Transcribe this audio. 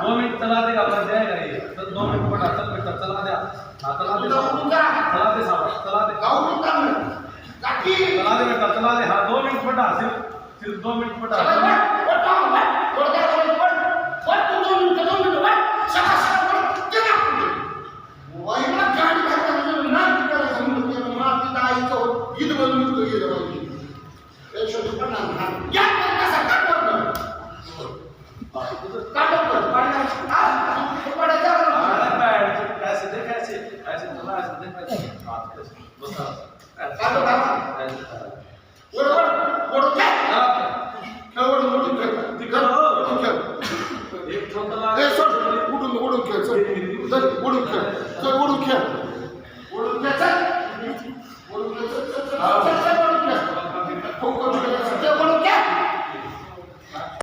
2 minute चला दे आपण द्या नाही तर 2 मिनिट पण आता भेटत चला द्या चला दे चला दे साहेब चला दे जाऊ नका काकी चला दे बेटा चला दे हा 2 मिनिट पण सिर्फ 2 मिनिट पण उडून खेळ